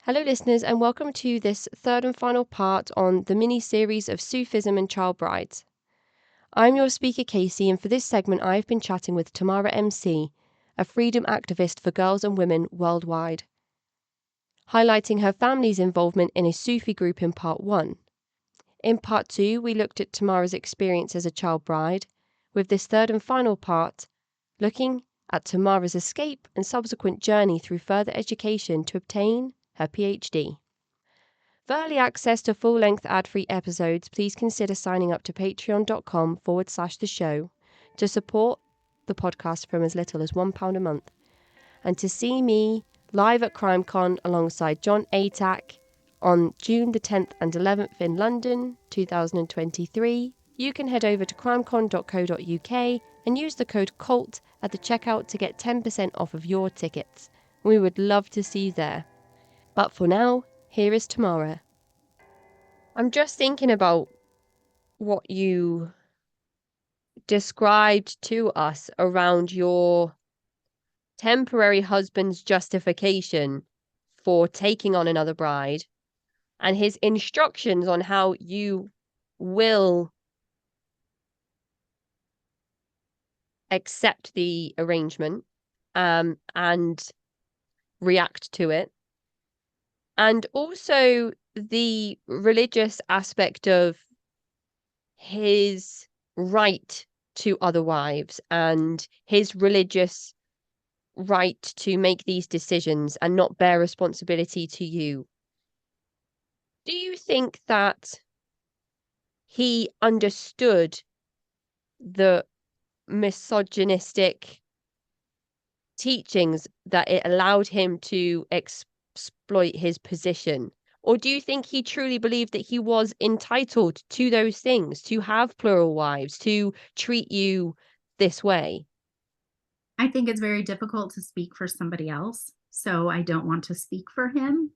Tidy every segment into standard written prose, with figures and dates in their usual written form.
Hello, listeners, and welcome to this third and final part on the mini-series of Sufism and child brides. I'm your speaker, Casey, and for this segment, I've been chatting with Tamara MC, a freedom activist for girls and women worldwide, highlighting her family's involvement in a Sufi group in part 1. In part 2, we looked at Tamara's experience as a child bride, with this third and final part looking at Tamara's escape and subsequent journey through further education to obtain her PhD. For early access to full-length ad-free episodes, please consider signing up to patreon.com/the show to support the podcast from as little as £1 a month. And to see me live at CrimeCon alongside John Atack on June the 10th and 11th in London, 2023, you can head over to crimecon.co.uk and use the code CULT at the checkout to get 10% off of your tickets. We would love to see you there. But for now, here is Tamara. I'm just thinking about what you described to us around your temporary husband's justification for taking on another bride and his instructions on how you will accept the arrangement and react to it. And also the religious aspect of his right to other wives and his religious right to make these decisions and not bear responsibility to you. Do you think that he understood the misogynistic teachings that it allowed him to exploit his position? Or do you think he truly believed that he was entitled to those things, to have plural wives, to treat you this way? I think it's very difficult to speak for somebody else, so I don't want to speak for him.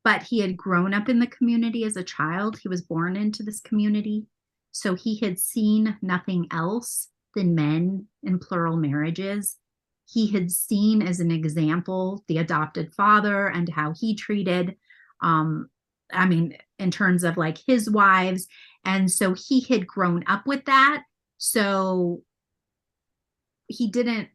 But he had grown up in the community as a child. He was born into this community. So he had seen nothing else than men in plural marriages. He had seen as an example the adopted father and how he treated, in terms of like his wives. And so he had grown up with that. So he didn't,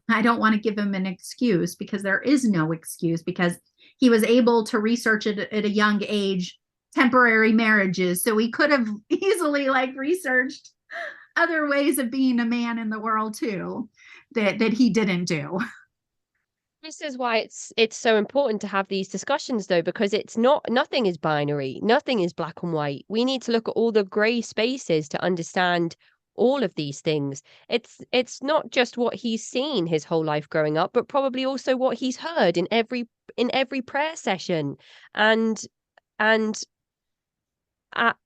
I don't want to give him an excuse because there is no excuse, because he was able to research it at a young age, temporary marriages. So he could have easily researched other ways of being a man in the world too, that he didn't do. This is why it's so important to have these discussions, though, because nothing is binary, nothing is black and white. We need to look at all the grey spaces to understand all of these things. It's not just what he's seen his whole life growing up, but probably also what he's heard in every prayer session and at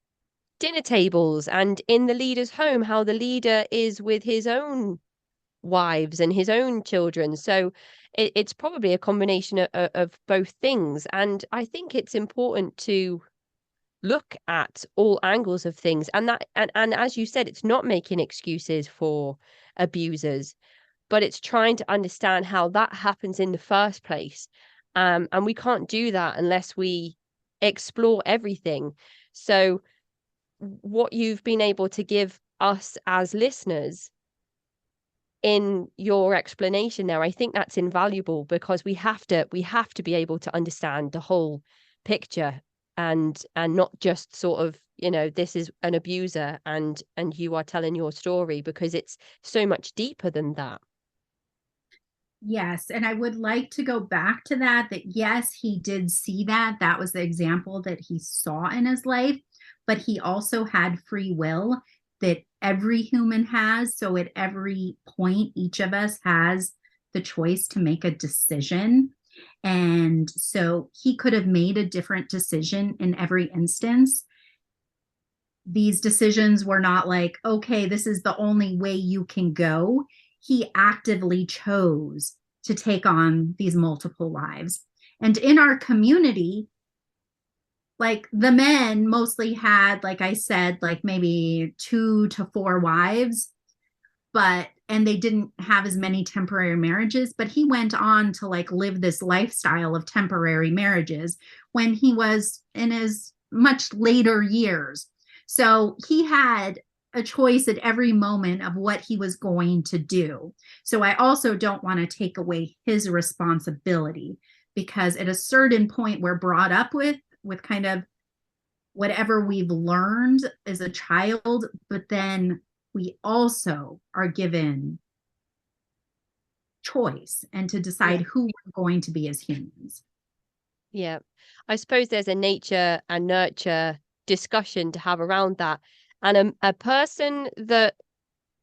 dinner tables and in the leader's home, how the leader is with his own wives and his own children. So it's probably a combination of both things. And I think it's important to look at all angles of things. And as you said, it's not making excuses for abusers, but it's trying to understand how that happens in the first place. And we can't do that unless we explore everything. So what you've been able to give us as listeners in your explanation there, I think that's invaluable, because we have to be able to understand the whole picture and not just sort of, this is an abuser and you are telling your story, because it's so much deeper than that. Yes, and I would like to go back to that yes, he did see that. That was the example that he saw in his life, but he also had free will that every human has. So at every point, each of us has the choice to make a decision. And so he could have made a different decision in every instance. These decisions were not like, okay, this is the only way you can go. He actively chose to take on these multiple wives. And in our community, the men mostly had, like I said, maybe 2 to 4 wives, but and they didn't have as many temporary marriages, but he went on to like live this lifestyle of temporary marriages when he was in his much later years. So he had a choice at every moment of what he was going to do. So I also don't want to take away his responsibility, because at a certain point we're brought up with kind of whatever we've learned as a child, but then we also are given choice and to decide Yeah. who we're going to be as humans. Yeah. I suppose there's a nature and nurture discussion to have around that. And a person that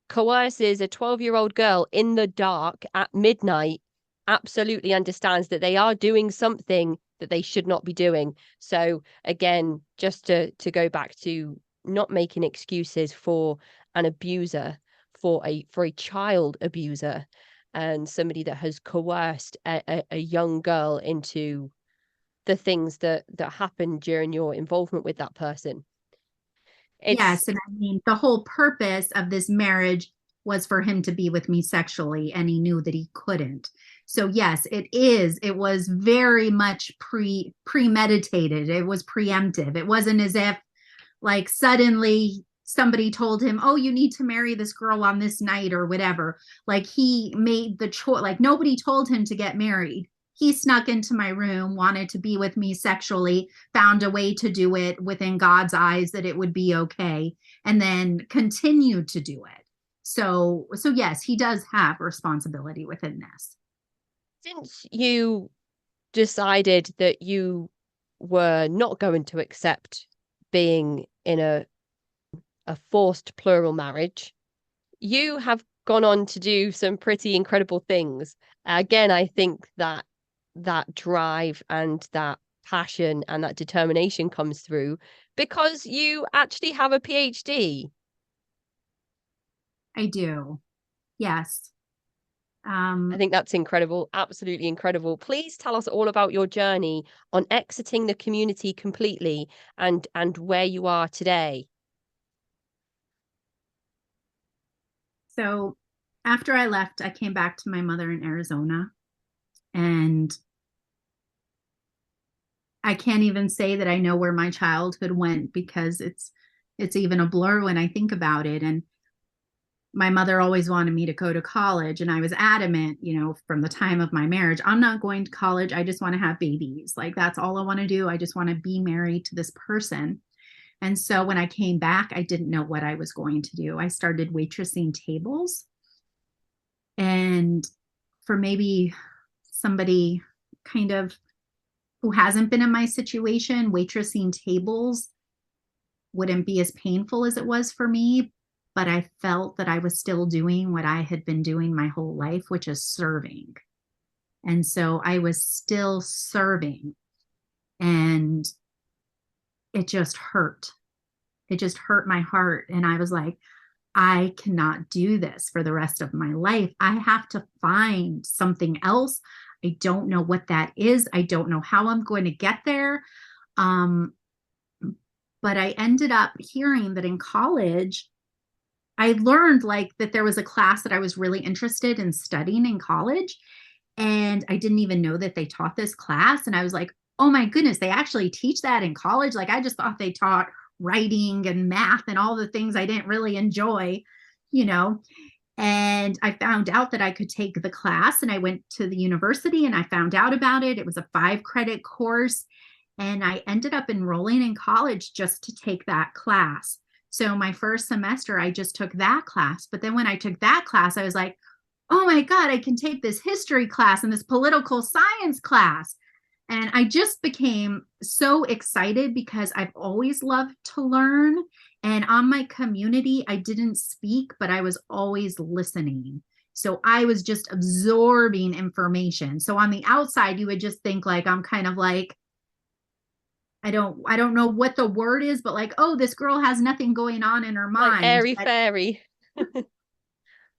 coerces a 12-year-old girl in the dark at midnight absolutely understands that they are doing something that they should not be doing. So again, just to go back to not making excuses for an abuser, for a child abuser, and somebody that has coerced a young girl into the things that happened during your involvement with that person. It's Yes. And I mean, the whole purpose of this marriage was for him to be with me sexually, and he knew that he couldn't. So yes, it was very much premeditated. It was preemptive. It wasn't as if like suddenly somebody told him, oh, you need to marry this girl on this night or whatever. Like he made the choice. Like nobody told him to get married. He snuck into my room, wanted to be with me sexually, found a way to do it within God's eyes that it would be okay, and then continued to do it. So yes, he does have responsibility within this. since you decided that you were not going to accept being in a forced plural marriage, you have gone on to do some pretty incredible things. Again, I think that that drive and that passion and that determination comes through because you actually have a PhD. I do. Yes. I Um, think that's incredible, absolutely incredible. Please tell us all about your journey on exiting the community completely and where you are today. so after I left, I came back to my mother in Arizona, and I can't even say that I know where my childhood went, because it's even a blur when I think about it. And my mother always wanted me to go to college, and I was adamant, from the time of my marriage, I'm not going to college. I just want to have babies. Like that's all I want to do. I just want to be married to this person. And so when I came back, I didn't know what I was going to do. I started waitressing tables, and for maybe somebody kind of who hasn't been in my situation, waitressing tables wouldn't be as painful as it was for me. But I felt that I was still doing what I had been doing my whole life, which is serving. And so I was still serving, and it just hurt. It just hurt my heart. And I was like, I cannot do this for the rest of my life. I have to find something else. I don't know what that is. I don't know how I'm going to get there. Um, but I ended up hearing that in college, I learned like that there was a class that I was really interested in studying in college. And I didn't even know that they taught this class. And I was like, oh my goodness, they actually teach that in college. Like I just thought they taught writing and math and all the things I didn't really enjoy, you know. And I found out that I could take the class, and I went to the university and I found out about it. It was a 5 credit course. And I ended up enrolling in college just to take that class. So my first semester, I just took that class. But then when I took that class, I was like, oh my God, I can take this history class and this political science class. And I just became so excited because I've always loved to learn. And on my community, I didn't speak, but I was always listening. So I was just absorbing information. So on the outside, you would just think like I'm kind of like, I don't know what the word is, but like, oh, this girl has nothing going on in her Like mind. airy fairy.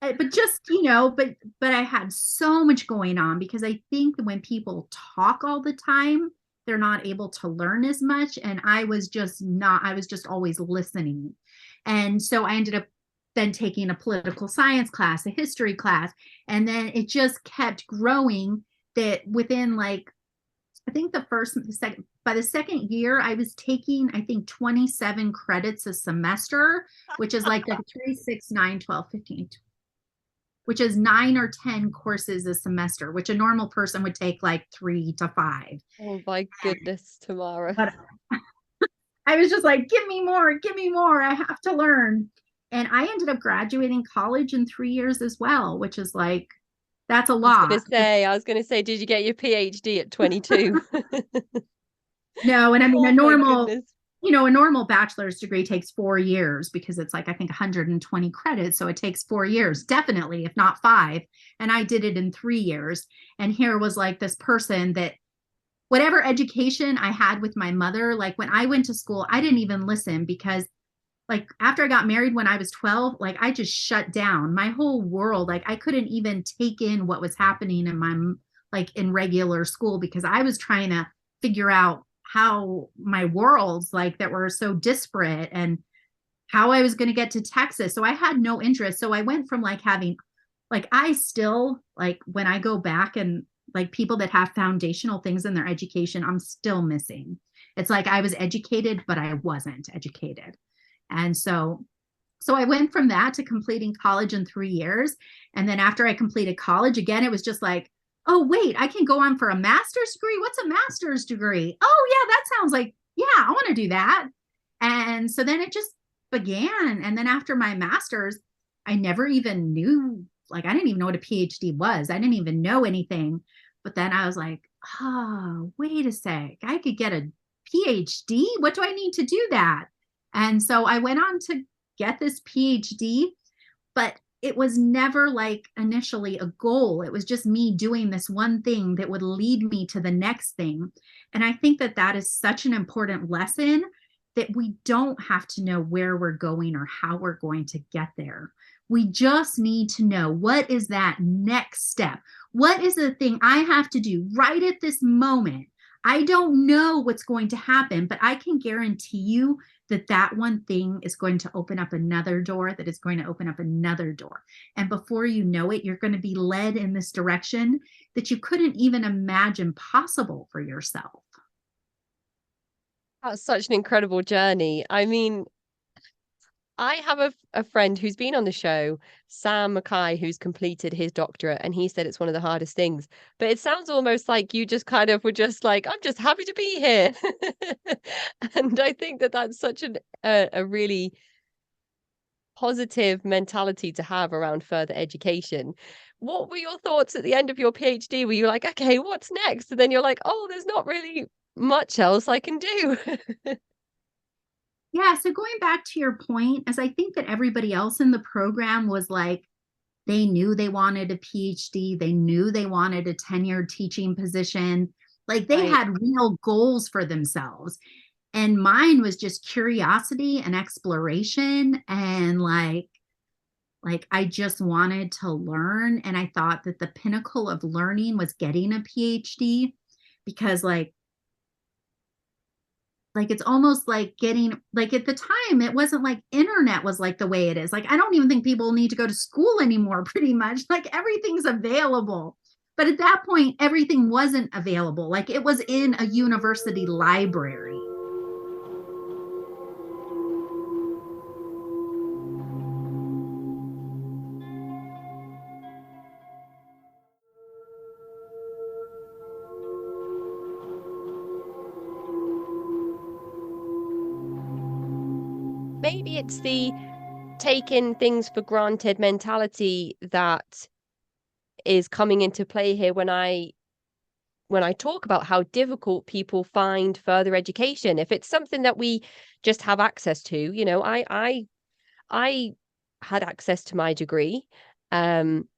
But just but I had so much going on, because I think when people talk all the time, they're not able to learn as much. And I was just always listening. And so I ended up then taking a political science class, a history class, and then it just kept growing. That within like, I think by the second year, I was taking, I think, 27 credits a semester, which is like 3, 6, 9, 12, 15, which is 9 or 10 courses a semester, which a normal person would take like 3 to 5. Oh my goodness, Tamara. But I was just like, give me more, give me more. I have to learn. And I ended up graduating college in 3 years as well, which is like, that's a lot. I was gonna say, did you get your PhD at 22? No, and I mean, Oh my goodness. a normal bachelor's degree takes 4 years because it's like, I think 120 credits. So it takes 4 years, definitely, if not 5. And I did it in 3 years. And here was like this person that whatever education I had with my mother, like when I went to school, I didn't even listen because like after I got married when I was 12, like I just shut down my whole world. Like I couldn't even take in what was happening in my, like in regular school, because I was trying to figure out how my worlds like that were so disparate and how I was going to get to Texas. So I had no interest. So I went from like having, like, I still, like, when I go back and like people that have foundational things in their education, I'm still missing. It's like I was educated, but I wasn't educated. And so I went from that to completing college in 3 years. And then after I completed college, again, it was just like, oh, wait, I can go on for a master's degree. What's a master's degree? Oh, yeah, that sounds like, yeah, I want to do that. And so then it just began. And then after my master's, I never even knew, like, I didn't even know what a PhD was. I didn't even know anything. But then I was like, oh, wait a sec. I could get a PhD. What do I need to do that? And so I went on to get this PhD, but it was never like initially a goal. It was just me doing this one thing that would lead me to the next thing. And I think that that is such an important lesson, that we don't have to know where we're going or how we're going to get there. We just need to know, what is that next step? What is the thing I have to do right at this moment? I don't know what's going to happen, but I can guarantee you that that one thing is going to open up another door, that is going to open up another door. And before you know it, you're going to be led in this direction that you couldn't even imagine possible for yourself. That's such an incredible journey. I mean, I have a friend who's been on the show, Sam Mackay, who's completed his doctorate, and he said it's one of the hardest things. But it sounds almost like you just kind of were just like, I'm just happy to be here. And I think that that's such a really positive mentality to have around further education. What were your thoughts at the end of your PhD? Were you like, okay, what's next? And then you're like, oh, there's not really much else I can do. Yeah. So going back to your point, as I think that everybody else in the program was like, they knew they wanted a PhD, they knew they wanted a tenured teaching position. Like they Right. had real goals for themselves. And mine was just curiosity and exploration, and like I just wanted to learn. And I thought that the pinnacle of learning was getting a PhD, because like it's almost like getting, like at the time it wasn't like internet was like the way it is. Like I don't even think people need to go to school anymore, pretty much. Like everything's available. But at that point everything wasn't available. Like it was in a university library. Maybe it's the taking things for granted mentality that is coming into play here when I talk about how difficult people find further education. If it's something that we just have access to, I had access to my degree. Um,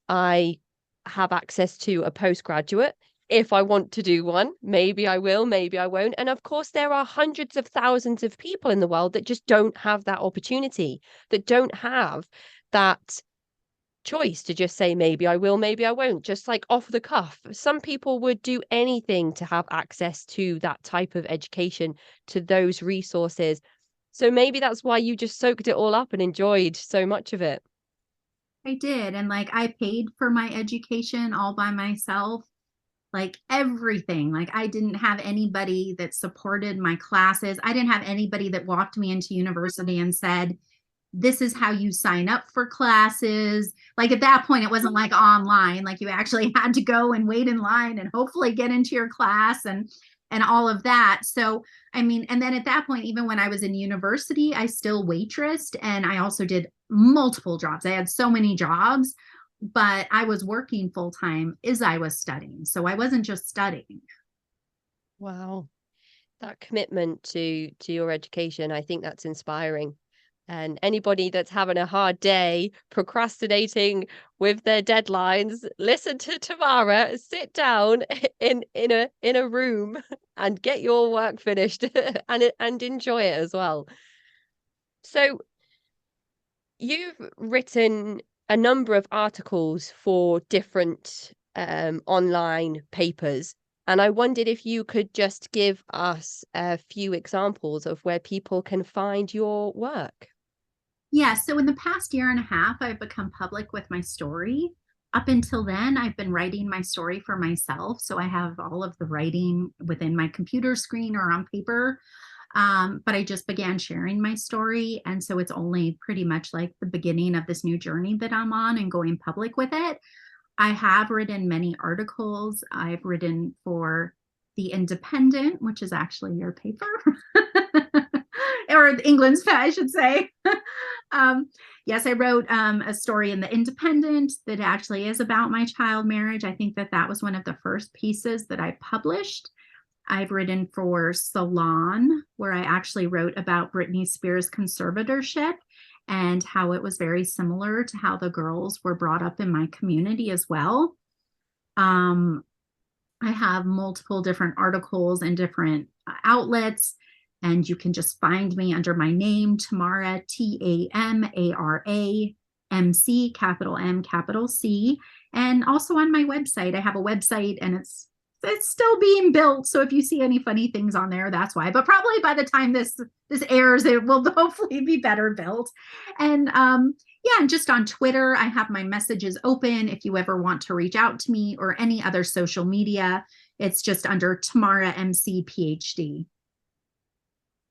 I have access to a postgraduate. If I want to do one, maybe I will, maybe I won't. And of course, there are hundreds of thousands of people in the world that just don't have that opportunity, that don't have that choice to just say, maybe I will, maybe I won't, just like off the cuff. Some people would do anything to have access to that type of education, to those resources. So maybe that's why you just soaked it all up and enjoyed so much of it. I did. And like I paid for my education all by myself, like everything. Like I didn't have anybody that supported my classes. I didn't have anybody that walked me into university and said, this is how you sign up for classes. Like at that point, it wasn't like online. Like you actually had to go and wait in line and hopefully get into your class and all of that. So I mean, and then at that point, even when I was in university, I still waitressed and I also did multiple jobs. I had so many jobs, but I was working full time as I was studying. So I wasn't just studying. Wow. That commitment to your education, I think that's inspiring. And anybody that's having a hard day, procrastinating with their deadlines, listen to Tamara, sit down in a room and get your work finished and enjoy it as well. So you've written a number of articles for different online papers, and I wondered if you could just give us a few examples of where people can find your work. Yeah, so in the past year and a half, I've become public with my story. Up until then, I've been writing my story for myself. So I have all of the writing within my computer screen or on paper. But I just began sharing my story. And so it's only pretty much like the beginning of this new journey that I'm on and going public with it. I have written many articles. I've written for The Independent, which is actually your paper, or England's, I should say. Yes, I wrote a story in The Independent that actually is about my child marriage. I think that that was one of the first pieces that I published. I've written for Salon, where I actually wrote about Britney Spears' conservatorship and how it was very similar to how the girls were brought up in my community as well. Um, I have multiple different articles and different outlets, and you can just find me under my name, Tamara, Tamara MC, capital M, capital C. And also on my website, I have a website and it's still being built. So if you see any funny things on there, that's why. But probably by the time this airs, it will hopefully be better built. And yeah, and just on Twitter, I have my messages open if you ever want to reach out to me, or any other social media. It's just under Tamara MC PhD.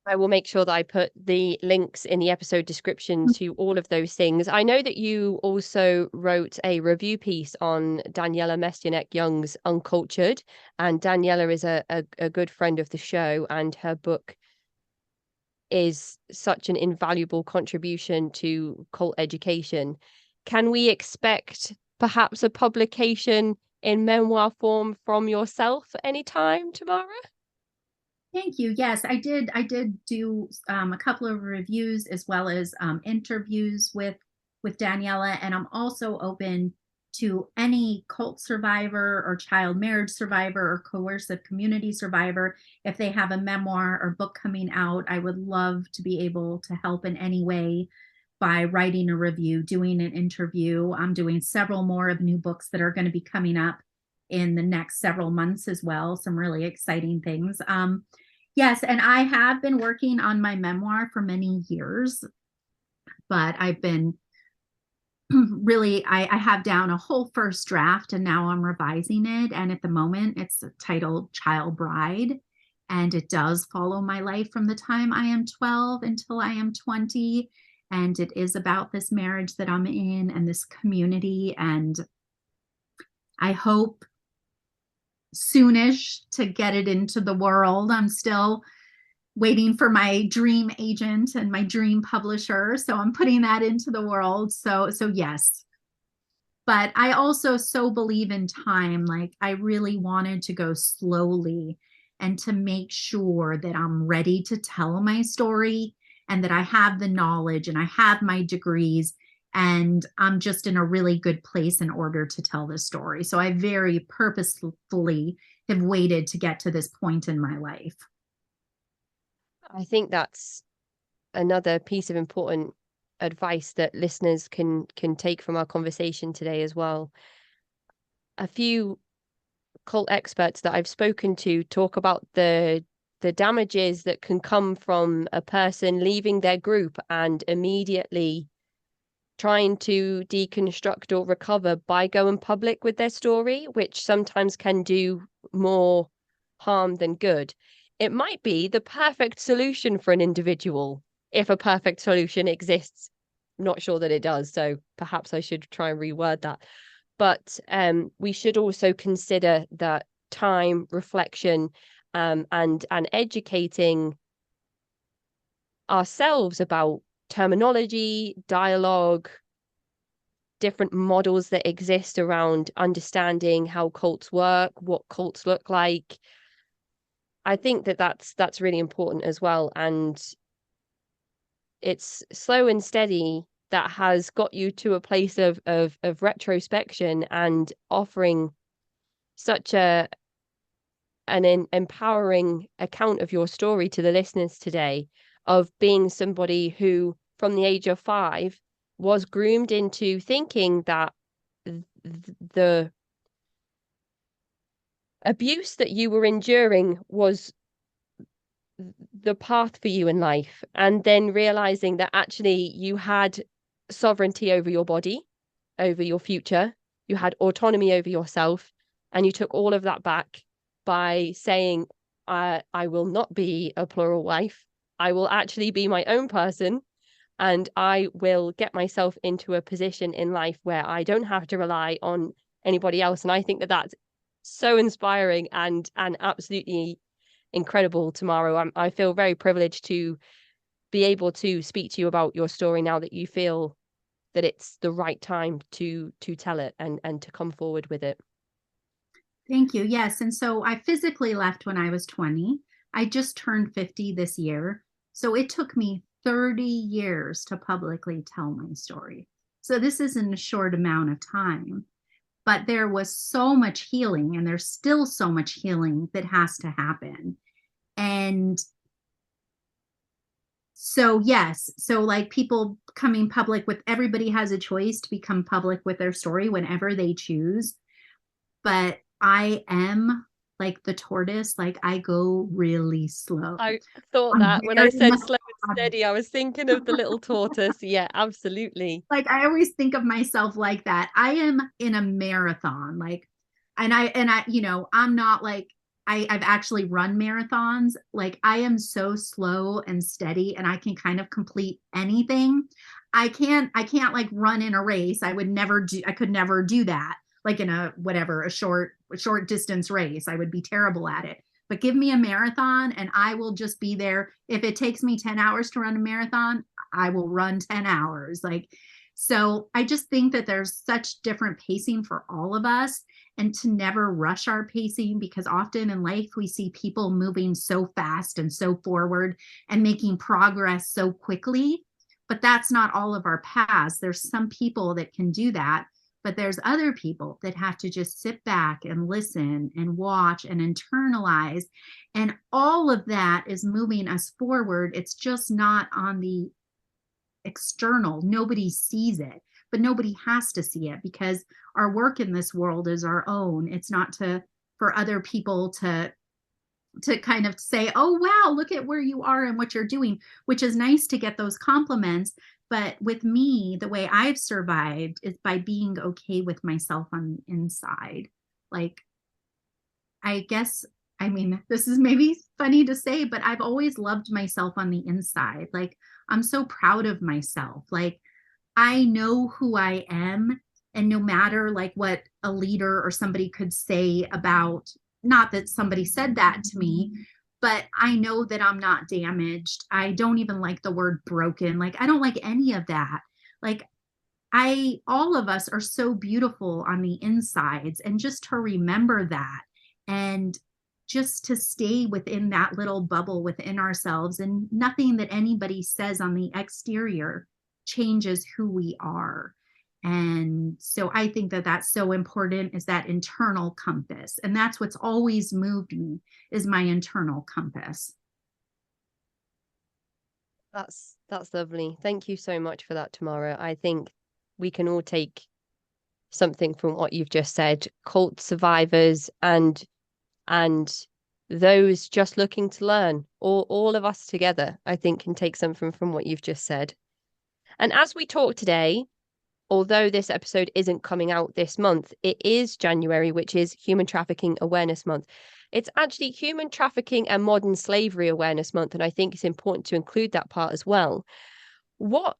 I will make sure that I put the links in the episode description to all of those things. I know that you also wrote a review piece on Daniela Mestyanek-Young's Uncultured, and Daniela is a good friend of the show, and her book is such an invaluable contribution to cult education. Can we expect perhaps a publication in memoir form from yourself anytime, Tamara? Thank you. Yes, I did. I did do a couple of reviews as well as interviews with Daniela, and I'm also open to any cult survivor or child marriage survivor or coercive community survivor. If they have a memoir or book coming out, I would love to be able to help in any way by writing a review, doing an interview. I'm doing several more of new books that are going to be coming up in the next several months as well. Some really exciting things. Yes, and I have been working on my memoir for many years, but I've been really, I have down a whole first draft and now I'm revising it. And at the moment, it's titled Child Bride. And it does follow my life from the time I am 12 until I am 20. And it is about this marriage that I'm in and this community. And I hope soonish to get it into the world. I'm still waiting for my dream agent and my dream publisher, so I'm putting that into the world. So yes. But I also so believe in time. Like I really wanted to go slowly and to make sure that I'm ready to tell my story and that I have the knowledge and I have my degrees and I'm just in a really good place in order to tell this story. So I very purposefully have waited to get to this point in my life. I think that's another piece of important advice that listeners can take from our conversation today as well. A few cult experts that I've spoken to talk about the the damages that can come from a person leaving their group and immediately trying to deconstruct or recover by going public with their story, which sometimes can do more harm than good. It might be the perfect solution for an individual if a perfect solution exists. I'm not sure that it does, so perhaps I should try and reword that. But we should also consider that time, reflection, and educating ourselves about terminology, dialogue, different models that exist around understanding how cults work, what cults look like. I think that that's really important as well. And it's slow and steady that has got you to a place of retrospection and offering such an empowering account of your story to the listeners today, of being somebody who from the age of 5 was groomed into thinking that the abuse that you were enduring was the path for you in life, and then realizing that actually you had sovereignty over your body, over your future, you had autonomy over yourself, and you took all of that back by saying, I will not be a plural wife. I will actually be my own person, and I will get myself into a position in life where I don't have to rely on anybody else. And I think that that's so inspiring and absolutely incredible, Tamara. I feel very privileged to be able to speak to you about your story now that you feel that it's the right time to tell it and to come forward with it. Thank you. Yes. And so I physically left when I was 20. I just turned 50 this year. So it took me 30 years to publicly tell my story. So this isn't a short amount of time, but there was so much healing, and there's still so much healing that has to happen. And so, yes, so like people coming public with, everybody has a choice to become public with their story whenever they choose. But I am like the tortoise, like I go really slow. I thought I'm that when I very said slow and methodical. steady, I was thinking of the little tortoise. Yeah, absolutely. Like I always think of myself like that. I am in a marathon, like, and I, I'm not like, I've actually run marathons. Like I am so slow and steady, and I can kind of complete anything. I can't like run in a race. I could never do that. Like in a whatever, a short distance race, I would be terrible at it. But give me a marathon and I will just be there. If it takes me 10 hours to run a marathon, I will run 10 hours. Like, so I just think that there's such different pacing for all of us, and to never rush our pacing, because often in life we see people moving so fast and so forward and making progress so quickly. But that's not all of our paths. There's some people that can do that, but there's other people that have to just sit back and listen and watch and internalize. And all of that is moving us forward. It's just not on the external. Nobody sees it, but nobody has to see it, because our work in this world is our own. It's not for other people to kind of say, oh wow, look at where you are and what you're doing, which is nice to get those compliments. But with me, the way I've survived is by being okay with myself on the inside. Like, I guess, I mean, this is maybe funny to say, but I've always loved myself on the inside. Like, I'm so proud of myself. Like, I know who I am. And no matter like what a leader or somebody could say about, not that somebody said that to me, but I know that I'm not damaged. I don't even like the word broken. Like, I don't like any of that. Like, all of us are so beautiful on the insides, and just to remember that, and just to stay within that little bubble within ourselves, and nothing that anybody says on the exterior changes who we are. And so I think that that's so important, is that internal compass. And that's what's always moved me, is my internal compass. That's lovely. Thank you so much for that, Tamara. I think we can all take something from what you've just said. Cult survivors and those just looking to learn, or all of us together, I think, can take something from what you've just said. And as we talk today, although this episode isn't coming out this month, it is January, which is Human Trafficking Awareness Month. It's actually Human Trafficking and Modern Slavery Awareness Month, and I think it's important to include that part as well. What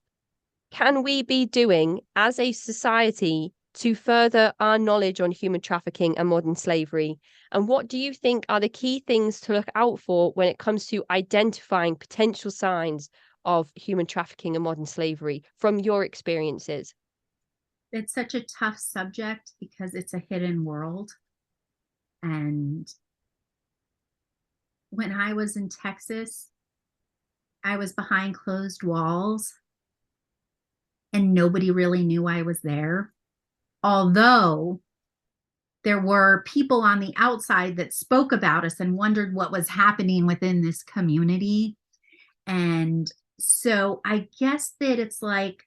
can we be doing as a society to further our knowledge on human trafficking and modern slavery? And what do you think are the key things to look out for when it comes to identifying potential signs of human trafficking and modern slavery from your experiences? It's such a tough subject because it's a hidden world. And when I was in Texas, I was behind closed walls and nobody really knew I was there. Although there were people on the outside that spoke about us and wondered what was happening within this community. And so I guess that it's like,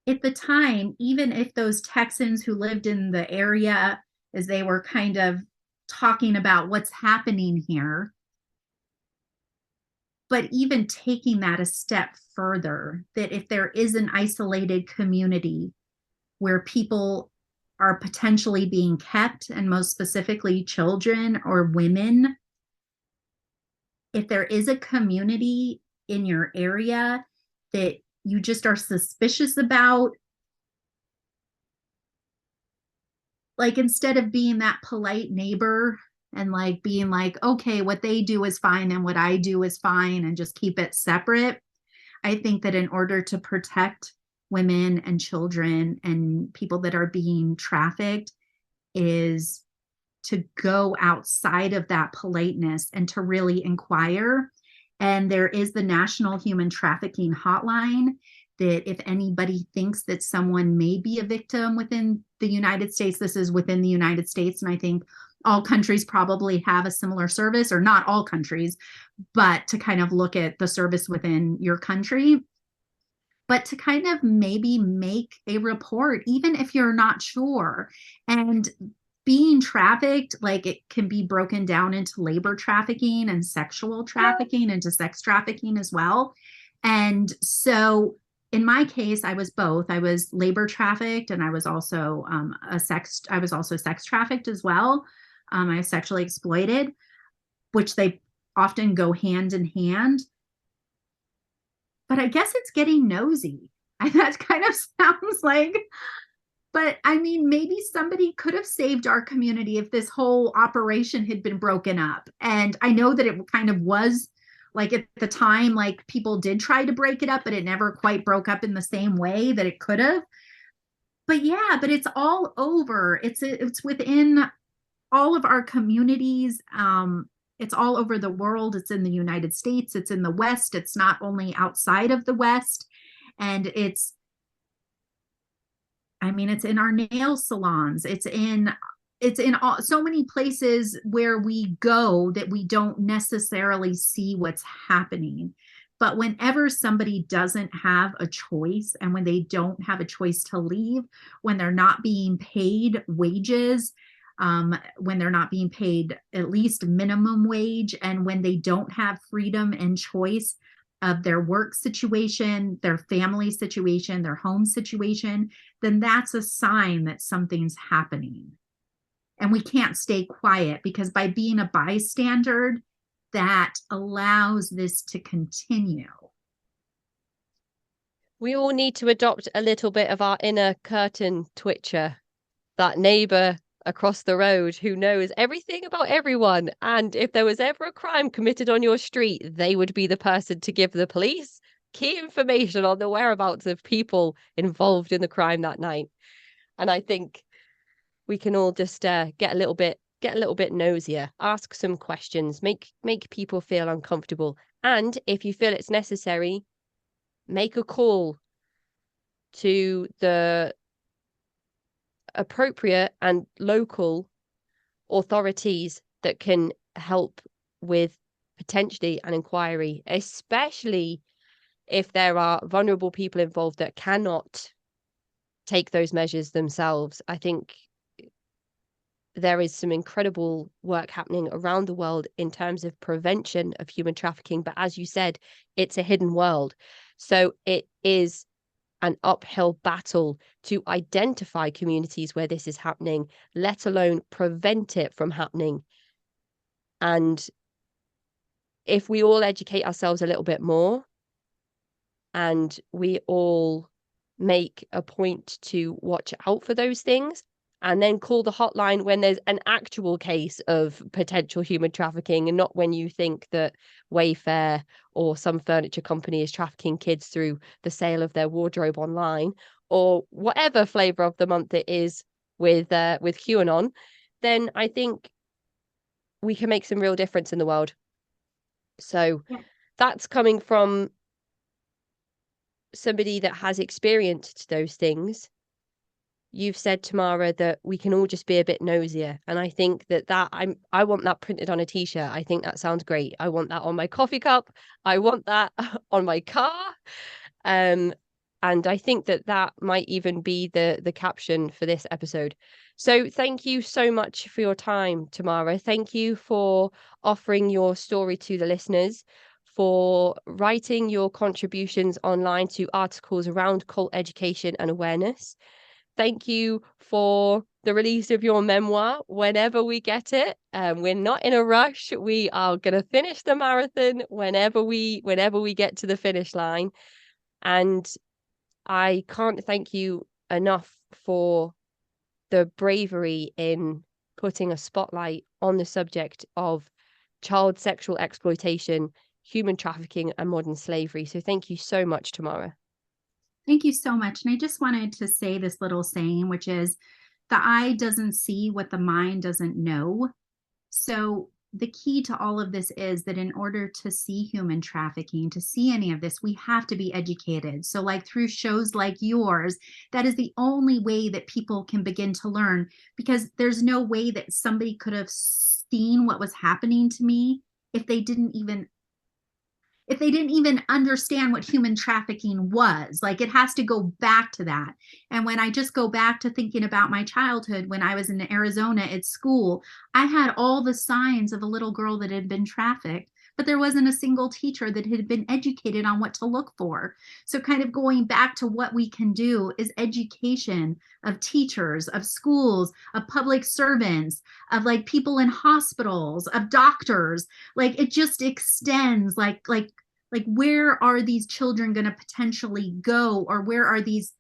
at the time, even if those Texans who lived in the area, as they were kind of talking about what's happening here, but even taking that a step further, that if there is an isolated community where people are potentially being kept, and most specifically children or women, if there is a community in your area that you just are suspicious about, like instead of being that polite neighbor and like being like, okay, what they do is fine and what I do is fine, and just keep it separate. I think that in order to protect women and children and people that are being trafficked is to go outside of that politeness and to really inquire. And there is the National Human Trafficking Hotline that if anybody thinks that someone may be a victim within the United States, this is within the United States. And I think all countries probably have a similar service, or not all countries, but to kind of look at the service within your country, but to kind of maybe make a report, even if you're not sure. And being trafficked, like it can be broken down into labor trafficking and sexual trafficking, into sex trafficking as well. And so in my case, I was both. I was labor trafficked, and I was also sex trafficked as well. I was sexually exploited, which they often go hand in hand. But I guess it's getting nosy. That kind of sounds like, but I mean, maybe somebody could have saved our community if this whole operation had been broken up. And I know that it kind of was, like at the time, like people did try to break it up, but it never quite broke up in the same way that it could have. But yeah, but it's all over. It's within all of our communities. It's all over the world. It's in the United States. It's in the West. It's not only outside of the West. And I mean, it's in our nail salons. It's in so many places where we go that we don't necessarily see what's happening. But whenever somebody doesn't have a choice, and when they don't have a choice to leave, when they're not being paid wages, when they're not being paid at least minimum wage, and when they don't have freedom and choice of their work situation, their family situation, their home situation, then that's a sign that something's happening. And we can't stay quiet, because by being a bystander, that allows this to continue. We all need to adopt a little bit of our inner curtain twitcher, that neighbour across the road who knows everything about everyone. And if there was ever a crime committed on your street, they would be the person to give the police key information on the whereabouts of people involved in the crime that night. And I think we can all just get a little bit nosier, ask some questions, make people feel uncomfortable. And if you feel it's necessary, make a call to the appropriate and local authorities that can help with potentially an inquiry, especially if there are vulnerable people involved that cannot take those measures themselves. I think there is some incredible work happening around the world in terms of prevention of human trafficking. But as you said, it's a hidden world. So it is an uphill battle to identify communities where this is happening, let alone prevent it from happening. And if we all educate ourselves a little bit more and we all make a point to watch out for those things and then call the hotline when there's an actual case of potential human trafficking, and not when you think that Wayfair or some furniture company is trafficking kids through the sale of their wardrobe online, or whatever flavor of the month it is with QAnon, then I think we can make some real difference in the world. So that's coming from somebody that has experienced those things. You've said, Tamara, that we can all just be a bit nosier. And I think I want that printed on a t-shirt. I think that sounds great. I want that on my coffee cup. I want that on my car. And I think that might even be the caption for this episode. So thank you so much for your time, Tamara. Thank you for offering your story to the listeners, for writing your contributions online to articles around cult education and awareness. Thank you for the release of your memoir whenever we get it. We're not in a rush. We are going to finish the marathon whenever we get to the finish line. And I can't thank you enough for the bravery in putting a spotlight on the subject of child sexual exploitation, human trafficking, and modern slavery. So thank you so much, Tamara. Thank you so much. And I just wanted to say this little saying, which is, the eye doesn't see what the mind doesn't know. So the key to all of this is that in order to see human trafficking, to see any of this, we have to be educated. So like through shows like yours, that is the only way that people can begin to learn, because there's no way that somebody could have seen what was happening to me if they didn't even understand what human trafficking was. Like, it has to go back to that. And when I just go back to thinking about my childhood, when I was in Arizona at school, I had all the signs of a little girl that had been trafficked, but there wasn't a single teacher that had been educated on what to look for. So kind of going back to what we can do is education of teachers, of schools, of public servants, of like people in hospitals, of doctors. Like, it just extends, like where are these children going to potentially go, or where are these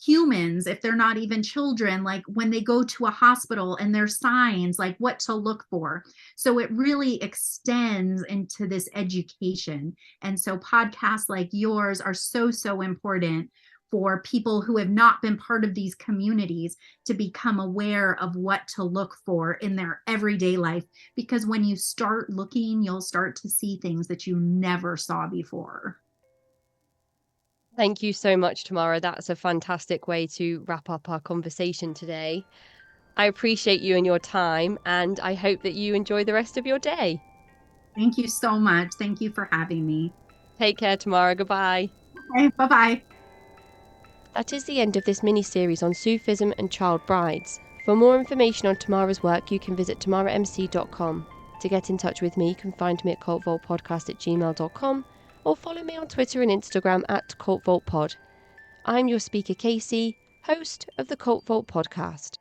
humans, if they're not even children, like when they go to a hospital and there's signs, like what to look for. So it really extends into this education. And so podcasts like yours are so important for people who have not been part of these communities to become aware of what to look for in their everyday life. Because when you start looking, you'll start to see things that you never saw before. Thank you so much, Tamara. That's a fantastic way to wrap up our conversation today. I appreciate you and your time, and I hope that you enjoy the rest of your day. Thank you so much. Thank you for having me. Take care, Tamara. Goodbye. Okay, bye-bye. That is the end of this mini-series on Sufism and child brides. For more information on Tamara's work, you can visit tamaramc.com. To get in touch with me, you can find me at cultvaultpodcast@gmail.com or follow me on Twitter and Instagram at cultvaultpod. I'm your speaker, Casey, host of the Cult Vault Podcast.